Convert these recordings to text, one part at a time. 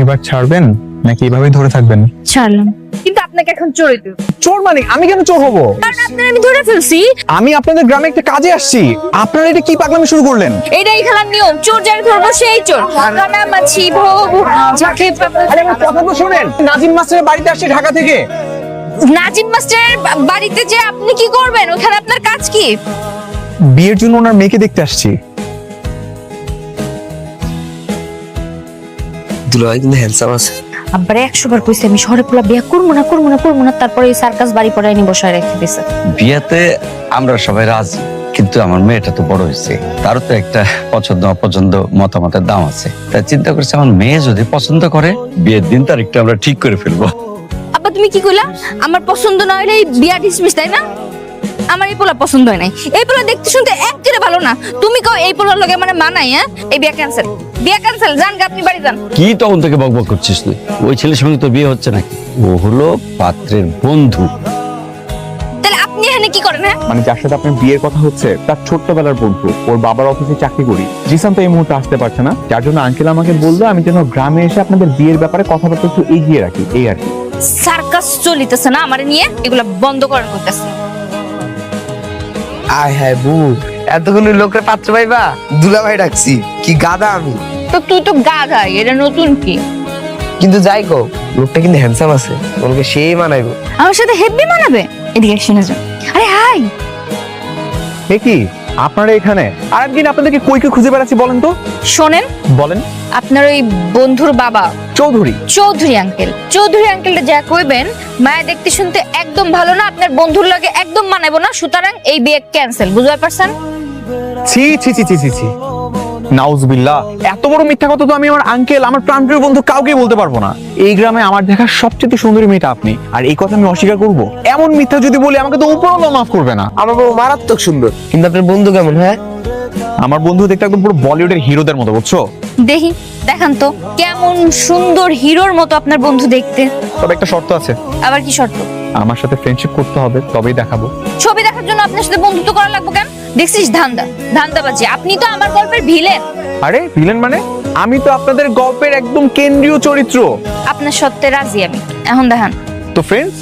এবার ছাড়বেন নাকি এভাবেই ধরে থাকবেন? ছাড়লাম, কিন্তু আপনাকে এখন চোরে দেব। চোর মানে আমি কেন চোর হব? কারণ আপনার আমি ধরে ফেলছি। আমি আপনাদের গ্রামে একটা কাজে আসছি, আপনারা এটা কি পাগলামি শুরু করলেন? এইটাই খেলার নিয়ম, চোর যারা ধরবো সেই চোর। কানা মাছি ভোগ যাকে আরে আমার কথা তো শুনেন, নাজিম মাস্টারের বাড়িতে আসছি ঢাকা থেকে। নাজিম মাস্টারের বাড়িতে যে আপনি কি করবেন? ওখানে আপনার কাজ কি? বিয়ের জন্য ওনার মেয়েকে দেখতে আসছি। দুলাভাই কিন্তু হ্যান্ডসাম আছে। আব্বারে 100 বার কইছি আমি শহরে পোলা বিয়া করবো না, তারপরে এই সার্কাস বাড়ি পড়ায় নি বসায় রেখে দিছে। বিয়াতে আমরা সবাই রাজি, কিন্তু আমার মেয়েটা তো বড় হয়েছে, তারও তো একটা পছন্দ অপছন্দ মতামতের দাম আছে। তাই চিন্তা করছি আমার মেয়ে যদি পছন্দ করে বিয়ের দিন তারিখটা আমরা ঠিক করে ফেলবো। আব্বা তুমি কি কইলা? আমার পছন্দ না হলে এই বিয়া ডিসমিস, তাই না? আমার এই পোলা পছন্দ হয় নাই। এই পোলা দেখতে শুনতে একেবারে ভালো না। তুমি কও এই পোলার লগে মানে মানাই? হ্যাঁ, এই বিয়া ক্যান্সেল, যান গা, আপনি বাড়ি যান। কি তখন থেকে বকবক করছিস তুই? ওই ছেলের সঙ্গে তো বিয়ে হচ্ছে নাকি? ও হলো পাত্রের বন্ধু। তাহলে আপনি এখানে কি করেন? হ্যাঁ, মানে যার সাথে আপনার বিয়ের কথা হচ্ছে তার ছোট্টবেলার বন্ধু, ওর বাবার অফিসে চাকরি করি। জিসান তো এই মুহূর্তে আসতে পারছে না, যার জন্য আঙ্কেল আমাকে বললো আমি যেন গ্রামে এসে আপনাদের বিয়ের ব্যাপারে কথাবার্তা একটু এগিয়ে রাখি, এই আর কি। সার্কাস চলিতেছে না আমার নিয়ে, এগুলা বন্ধ করার করতেছে। আয় হায় বউ, এতক্ষণ লোকরা পাত্র পাইবা? দুলাভাই ডাকছি, কি গাদা আমি। তো তুই তো গাধা, এটা নতুন কি? কিন্তু যাই কো, লোকটা কিন্তু হ্যান্ডসাম আছে, তোমাকে সেই মানাইবো। আমার সাথে হেব্বি মানাবে? এদিকে শুনে যাও। আরে হাই, এ কি আপনারা এখানে? আরেকদিন আপনাদেরকে কই কই খুঁজে বেড়াচ্ছি বলেন তো। শোনেন, বলেন। আপনার ওই বন্ধুর বাবা চৌধুরী চৌধুরী আঙ্কেলটা যা কইবেন, মায়া দেখতে শুনতে একদম ভালো না, আপনার বন্ধুর লগে একদম মানাবো না, সুতরাং এই বিয়ে ক্যান্সেল, বুঝতে পারছেন? ছি ছি ছি ছি ছি ছি, নাউজুবিল্লাহ। এত বড় মিথ্যা কথা তো আমি আমার আঙ্কেল, আমার প্রাণপ্রিয় বন্ধু কাউকে বলতে পারবো না। এই গ্রামে আমার দেখা সবচেয়ে সুন্দরী মেয়েটা আপনি, আর এই কথা আমি অস্বীকার করব? এমন মিথ্যা যদি বলি আমাকে তো উপরওয়ালা মাফ করবে না। আমার বউ মারাত্মক সুন্দর, কিন্তু আপনার বন্ধু কেমন? হ্যাঁ, আমার বন্ধু দেখতে একদম পুরো বলিউডের হিরোদের মতো, বুঝছো? দেখান তো কেমন সুন্দর হিরোর মতো আপনার বন্ধু দেখতে। তবে একটা শর্ত আছে। আবার কি শর্ত? আমার সাথে ফ্রেন্ডশিপ করতে হবে, তবেই দেখাবো। ছবি দেখার জন্য আপনার সাথে বন্ধুত্ব করা লাগবে কেন? দেখছিস ধান্দাবাজি, আপনি তো আমার গল্পের ভিলেন। আরে ভিলেন মানে? আমি তো আপনাদের গল্পের একদম কেন্দ্রীয় চরিত্র। আপনার সত্যে রাজি আমি, এখন দেখান। তো ফ্রেন্ডস,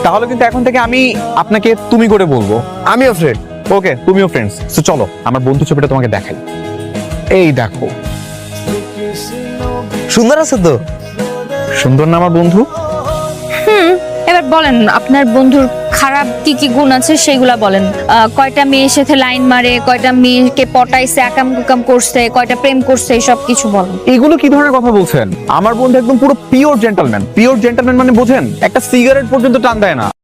তাহলে কিন্তু এখন থেকে আমি আপনাকে তুমি করে বলবো। আমিও ফ্রেন্ড। ওকে, তুমিও ফ্রেন্ডস। তো চলো আমার বন্ধু ছবিটা তোমাকে দেখাই। এই দেখো, সুন্দর আছে তো? সুন্দর না আমার বন্ধু? এবার বলেন আপনার বন্ধুর খারাপ কি কি গুণ আছে সেগুলা বলেন। কয়টা মেয়ের সাথে লাইন মারে, কয়টা মেয়েকে পটাইছে, আকাম কুকাম করছে, কয়টা প্রেম করছে, সব কিছু বলেন। এগুলো কি ধরনের কথা বলছেন? আমার বন্ধু একদম পুরো পিওর জেন্টলম্যান মানে বোঝেন, একটা সিগারেট পর্যন্ত টান দেয় না।